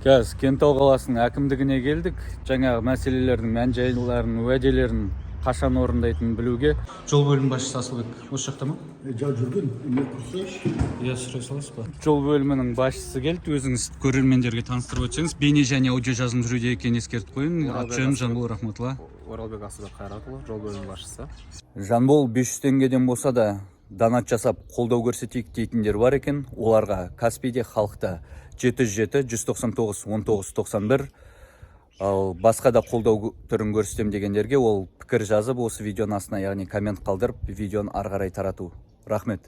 Қазір Кентау қаласының әкімдігіне келдік. Жаңағы мәселелердің мән-жайларын, уәделерін қашан орындайтынын білуге. Жол бөлім басшысы Асылбек осы жақта ма? Жүрген, не құрсайшы? Иә, сұрақ саласыз ба? Жол бөлімінің басшысы келді. Өзіңіз көрермендерге таныстырып өтсеңіз, бейне және аудио жазылым жүруде екенін ескертіп қойын. Аты-жөнім Жанбол Рахметұлы. Оралбек Асылбек Қайратұлы, жол бөлімінің басшысы. Жанбол 500 теңгеден болса да донат жасап қолдау көрсетейік дейтіндер бар екен. Оларға Каспийде халықта 77 199 19 91, ал басқа да қолдау түрін көрсетем дегендерге ол пікір жазып, осы видеоның астына, яғни коммент қалдырып, видеоны ары қарай тарату. Рахмет.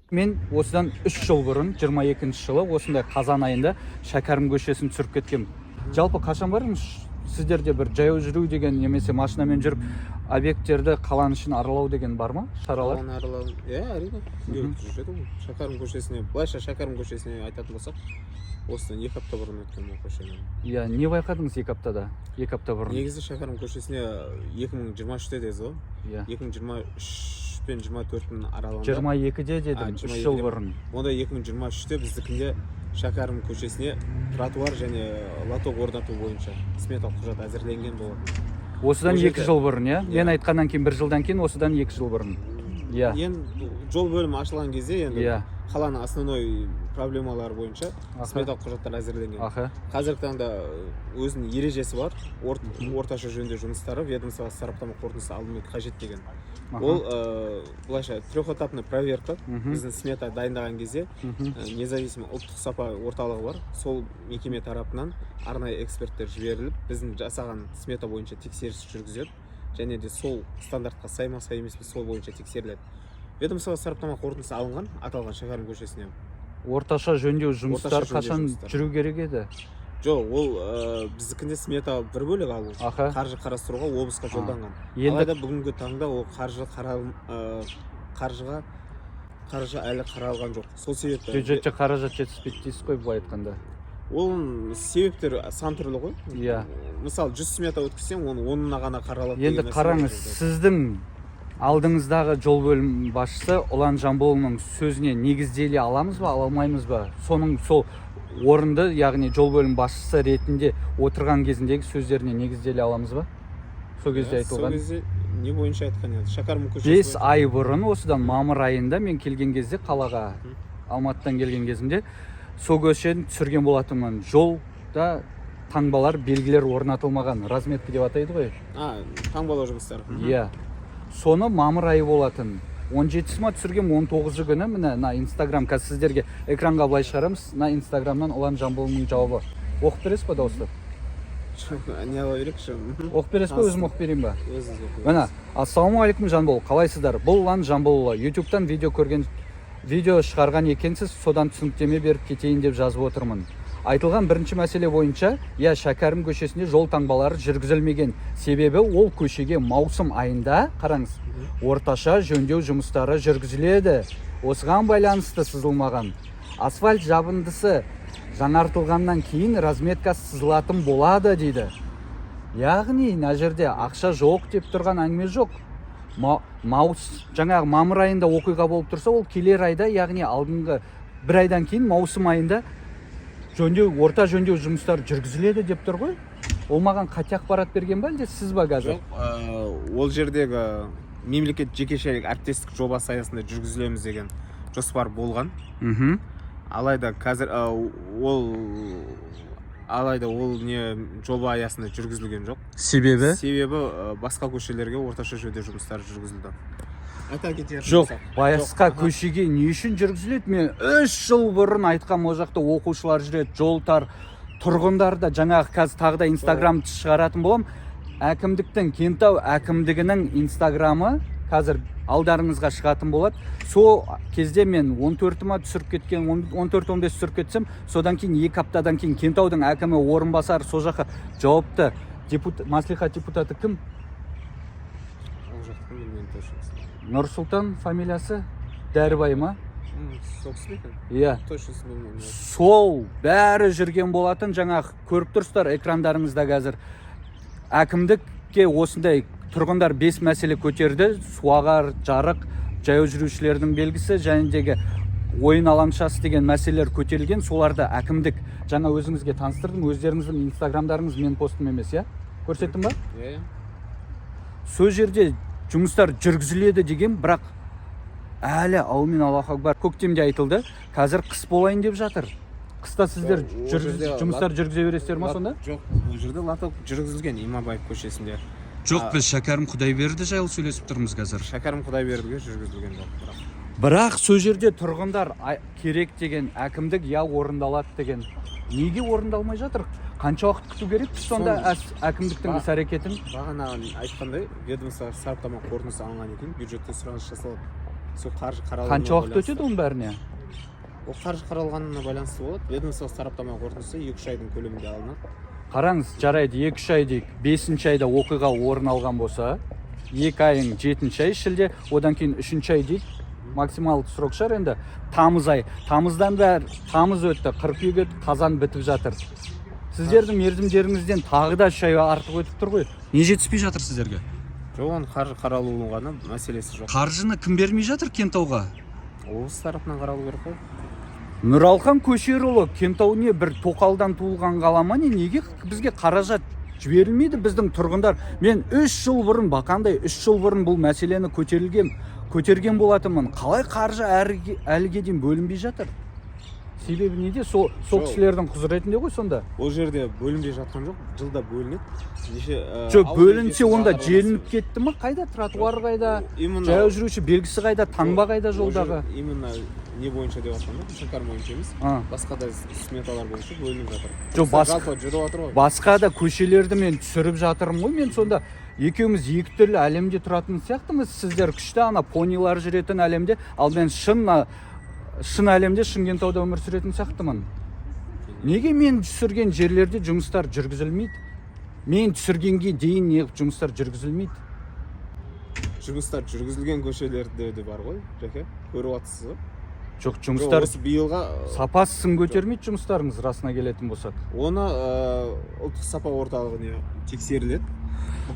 Мен осыдан 3 жыл бұрын, 22 жылы, осындай қазан айында Шәкәрім көшесін түсіріп кеткем. Жалпы қашан барыңыз? Сіздерде бір жаяу жүру деген, немесе машинамен жүріп объекттерді қаланың ішін аралау деген бар ма? Шаралар? Қаланы аралау, әрине. Жүреді ғой. Шәкәрім көшесіне, былайша Шәкәрім көшесіне айтатын болсақ, осыдан 2 апта бұрын өткен ол көшені. Иә, не байқадыңыз 2 аптада? 2 апта бұрын. Негізі Шәкәрім көшесіне 2023-те дедіңіз ғой. Иә. 2023 пен 24-нің аралығында. 22-де дедім, 3 жыл бұрын. Онда 2023-те біздікінде Шәкәрім көшесіне тротуар және лоток орнату бойынша сметалық құжат әзірленген болады. Осыдан 2 жыл бұрын, иә? Мен айтқаннан кейін 1 жылдан кейін, осыдан 2 жыл бұрын. Иә. Енді жол бөлімі ашылған кезде енді қаланың основной проблемалары бойынша сметалық құжаттар әзірленген. Қазіргі таңда өзінің ережесі бар. Орташа жөндеу жұмыстары ведомстволық сараптама қорытындысы алынуы қажет деген. Ол былайша трехэтапный проверка. Біздің смета дайындаған кезде независимый ұлттық сапа орталығы бар. Сол мекеме тарапынан арнайы эксперттер жіберіліп, біздің жасаған смета бойынша тексеріс жүргізеді. Және де сол стандартқа сай ма, сай емес пе, сол бойынша тексеріледі. Ведомстволық сараптама қорытындысы алынған, аталған Шәкәрім көшесіне. Орташа жөндеу жұмыстары қашан жүру керек еді? Жоқ, ол біздікінде смета бір бөлек алу. Қаржы қарастыруға облысқа жолданған. Алайда бүгінгі таңда ол қаржы әлі қаралған жоқ. Сол себепті бюджетте қаражат жетіспейді дейсіз ғой, былай айтқанда. Ол себептер сан түрлі ғой. Иә. Мысалы 100 смета өткізсең, оның 10-ына ғана қаралады. Енді қараңыз, сіздің алдыңыздағы жол бөлім басшысы Ұлан Жанболның сөзіне негізделе аламыз ба, ала алмаймыз ба? Соның сол орынды, яғни жол бөлім басшысы ретінде отырған кезіндегі сөздеріне негізделе аламыз ба? Сол кезде айтылған. Сол кезде не бойынша айтқан еді? Шәкәрім көшесі 5 ай бұрын, осыдан мамыр айында мен келген кезде қалаға, Алматыдан келген кезімде сол көшені түсірген болатынмын. Жолда таңбалар, белгілер орнатылмаған, разметка деп атайды ғой. Таңбалау жұмыстары. Иә. Соны мамыр айы болатын. 17-сі ма түсірген, 19-жы күні мына Инстаграм, қазір сіздерге экранға былай шығарамыз. Мына Инстаграмнан Ұлан Жанболның жауабы. Оқып бересіз ба дауыстап? Не ала берейік шын? Оқып бересіз ба, өзім оқып берейін ба? Өзіңіз оқып бересіз. Мына, ассалаумағалейкум Жанбол, қалайсыздар? Бұл Ұлан Жанболұлы. YouTube-тан видео шығарған екенсіз, содан түсініктеме беріп кетейін деп жазып отырмын. Айтылған бірінші мәселе бойынша, Шәкәрім көшесінде жол таңбалары жүргізілмеген. Себебі ол көшеге маусым айында, қараңыз, орташа жөндеу жұмыстары жүргізіледі. Осыған байланысты сызылмаған. Асфальт жабындысы жаңартылғаннан кейін разметка сызылатын болады дейді. Яғни, мына жерде ақша жоқ деп тұрған әңгіме жоқ. Жаңағы мамыр айында оқиға болып тұрса, ол келер айда, яғни алдыңғы 1 айдан кейін маусым айында орта жөндеу жұмыстары жүргізіледі деп тұр ғой. Ол маған қате ақпарат берген ба, әлде сіз ба қазір? Жоқ, ол жердегі мемлекет жекешелік әріптестік жобасы аясында жүргізілеміз деген жоспар болған. Алайда қазір ол не жоба аясында жүргізілген жоқ. Себебі? Себебі басқа көшелерге орташа жөндеу жұмыстары жүргізілді. Жоқ, басқа көшеге не үшін жүргізіледі? Мен 3 жыл бұрын айтқан, ол жақта оқушылар жүреді, жолтар, тұрғындар да жаңағы қазір тағы да Инстаграмды шығаратын болам. Әкімдіктің, Кентау әкімдігінің Инстаграмы қазір алдарыңызға шығатын болады. Сол кезде мен 14-ма түсіріп кеткен, 14-15 түсіріп кетсем, содан кейін 2 аптадан кейін Кентаудың әкімі орынбасары сол жаққа жауапты маслихат депутаты кім? Ол жақты білмеймін точно. Нұрсұлтан фамилиясы Дәрібай ма? Иә. Сол бәрі жүрген болатын. Жаңағы көріп тұрсыздар экрандарыңызда қазір. Әкімдікке осындай тұрғындар 5 мәселе көтерді. Суағар, жарық, жаяу жүрушілердің белгісі, және ойын алаңшасы деген мәселелер көтерілген. Соларды әкімдік жаңа өзіңізге таныстырдым. Өздеріңіздің инстаграмдарыңыз менің постым емес, иә? Көрсеттім ба? Иә. Сол жерде жұмыстар жүргізіледі деген, бірақ әлі аумен Аллаху акбар. Көктемде айтылды, қазір қыс болайын деп жатыр. Қыста сіздер жұмыстар жүргізе бересіздер ма сонда? Жоқ, ол жерде лоток жүргізілген Иманбаев көшесінде. Жоқ, біз Шәкәрім Құдайберді жайлы сөйлесіп тұрмыз қазір. Шәкәрім Құдайбердіге жүргізілген жоқ. Бірақ сол жерде тұрғындар керек деген әкімдік орындалады деген. Неге орындалмай жатыр? Қанша уақыт күту керек сонда әкімдіктің іс әрекетін? Бағана айтқандай, ведомство сараптама қорытындысы алынған екен, бюджетте сұраныс жасалып, сол қаржы қаралғанына Қанша уақыт өтеді оның бәріне? Ол қаржы қаралғанына байланысты болады. Ведомство сараптама қорытындысы 2-3 айдың көлемінде алынады. Қараңыз, жарайды 2-3 ай дейік, 5-ші айда оқиға орын алған болса, 2 айың 7-ші ай шілде, одан кейін 3-ші ай дейік, максималды срок шығар енді. Тамыз ай. Тамыздан бәрі тамыз өтті, қыркүйек өтті, қазан бітіп жатыр. Сіздердің мерзімдеріңізден тағы да 3 ай артық өтіп тұр ғой. Не жетіспей жатыр сіздерге? Жоқ, оның қаржы қаралуының ғана мәселесі жоқ. Қаржыны кім бермей жатыр Кентауға? Облыс тарапынан қаралу керек қой. Нұралхан Көшерұлы, Кентау не бір тоқалдан туылған қалама не, неге бізге қаражат жіберілмейді біздің тұрғындар? Мен 3 жыл бұрын, бақандай 3 жыл бұрын бұл мәселені көтерген болатынмын. Қалай қаржы әліге дейін бөлінбей жатыр? Себебі неде? Сол кісілердің құзыретінде ғой сонда? Ол жерде бөлінбей жатқан жоқ, жылда бөлінеді. Жоқ, бөлінсе онда желініп кетті ма? Қайда? Тротуар қайда? Жаяу жүруші белгісі қайда? Таңба қайда жолдағы? Именно не бойынша деп жатқанда, Шәкәрім бойынша емес. Басқа да сметалар бойынша бөлініп жатыр. Жоқ, жалпы жүріп жатыр ғой. Басқа да көшелерді мен түсіріп жатырмын ғой. Мен сонда екеуміз екі түрлі әлемде тұратын сияқтымыз. Сіздер күшті ана понилар жүретін әлемде, ал мен шын әлемде Шымкентауда өмір сүретін сияқтымын. Неге мен түсірген жерлерде жұмыстар жүргізілмейді? Мен түсіргенге дейін не жұмыстар жүргізілмейді? Жұмыстар жүргізілген көшелерде де бар ғой, Жаке. Көріп жатсыз ғой. Жоқ, жұмыстар осы биылға сапасын көтермейді жұмыстарыңыз расына келетін болсақ. Оны ұлттық сапа орталығына тексеріледі.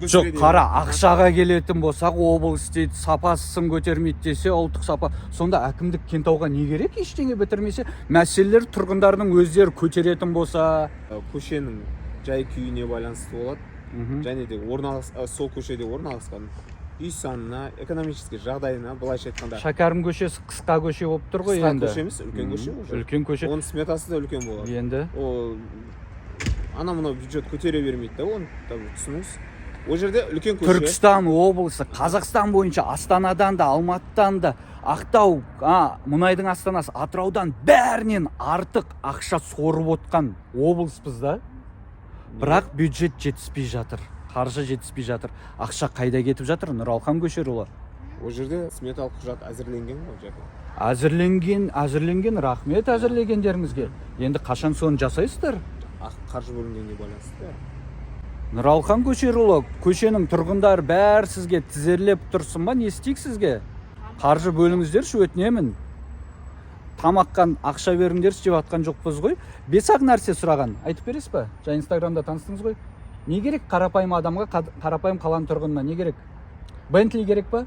Жоқ, қара, ақшаға келетін болсақ, облыс дейді, сапасын көтермейді десе, ұлттық сапа. Сонда әкімдік Кентауға не керек? Ештеңе бітірмесе, мәселелер тұрғындардың өздері көтеретін болса, көшенің жай күйіне байланысты болады. Және де сол көшеде орналасқан үй санына, экономический жағдайына, былайша айтқанда. Шәкәрім көшесі қысқа көше болып тұр ғой енді. Қысқа көше емес, үлкен көше. Үлкен көше. Оның сметасы да үлкен болады. Енді. Ана мынау бюджет көтере бермейді да, оны түсініңіз. Ол жерде үлкен көше. Түркістан облысы, Қазақстан бойынша Астанадан да, Алматыдан да, Ақтау, мұнайдың астанасы, Атыраудан бәрінен артық ақша сорып отқан облыспыз да. Бірақ бюджет жетіспей жатыр. Қаржы жетіспей жатыр. Ақша қайда кетіп жатыр? Нұралхан Көшерұлы. Ол жерде сметалық құжат әзірленген ғой, Әзірленген, рахмет әзірлегендеріңізге. Енді қашан соны жасайсыздар? Қаржы бөлінгенге байланысты. Нұралхан Көшерұлы, көшенің тұрғындар бәрі сізге тізерлеп тұрсын ба? Не істейік сізге? Қаржы бөліңіздерші, өтінемін. Тамаққан ақша беріңдерші деп атқан жоқпыз ғой. 5-ақ нәрсе сұраған. Айтып бересіз ба? Жай инстаграмда таныстыңыз ғой. Не керек қарапайым адамға, қарапайым қаланың тұрғынына не керек? Бентли керек па?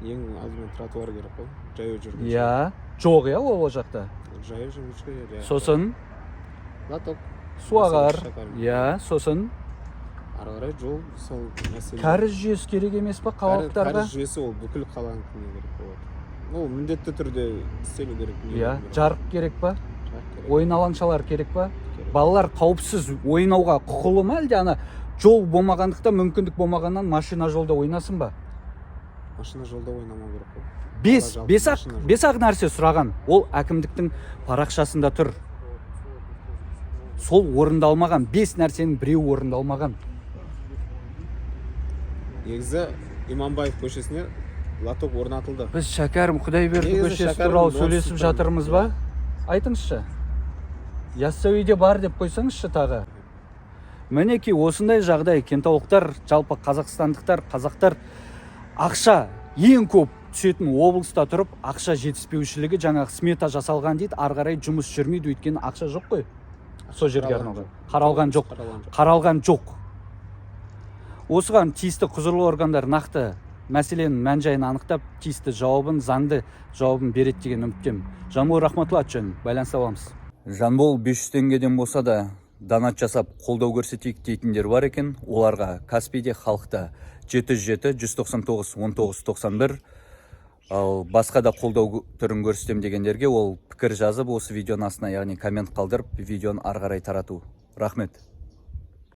Ең алдымен тротуар керек қой. Жаяу жүргінші. Иә, жоқ иә ол жақта. Жаяу жүргінші. Сосын лоток. Суағар. Иә, сосын ары қарай жол, сол мәселе. Кәріз жүйесі керек емес па қалалықтарға? Кәріз жүйесі ол бүкіл қаланың керек болады. Ол міндетті түрде істелу керек. Иә, жарық керек па? Ойын алаңшалар керек па? Балалар қауіпсіз ойнауға құқылы ма, әлде ана жол болмағандықта, мүмкіндік болмағаннан машина жолда ойнасын ба? Машина жолда ойнамау керек қой. 5-ақ нәрсе сұраған. Ол әкімдіктің парақшасында тұр. Сол орындалмаған, 5 нәрсенің біреуі орындалмаған. Негізі Иманбаев көшесіне лоток орнатылды. Біз Шәкәрім Құдайберді көшесі туралы сөйлесіп жатырмыз ба? Айтыңызшы. Яссауиде бар деп қойсаңызшы тағы. Мінеки осындай жағдай кентаулықтар, жалпы қазақстандықтар, қазақтар ақша ең көп түсетін облыста тұрып, ақша жетіспеушілігі жаңағы смета жасалған дейді, ары қарай жұмыс жүрмейді, өйткені ақша жоқ қой. Сол жерге арналған. Қаралған жоқ. Осыған тиісті құзырлы органдар нақты мәселенің мән жайын анықтап тиісті жауабын, заңды жауабын береді деген үміттемін. Жанбол Рахматулла атжан байланыста боламыз. Жанбол 500 теңгеден болса да донат жасап қолдау көрсетейік дейтіндер бар екен. Оларға Каспийде халықта 77 199 19 91, ал басқа да қолдау түрін көрсетем дегендерге ол пікір жазып, осы видеоның астына, яғни коммент қалдырып, видеоны ары қарай тарату. Рахмет.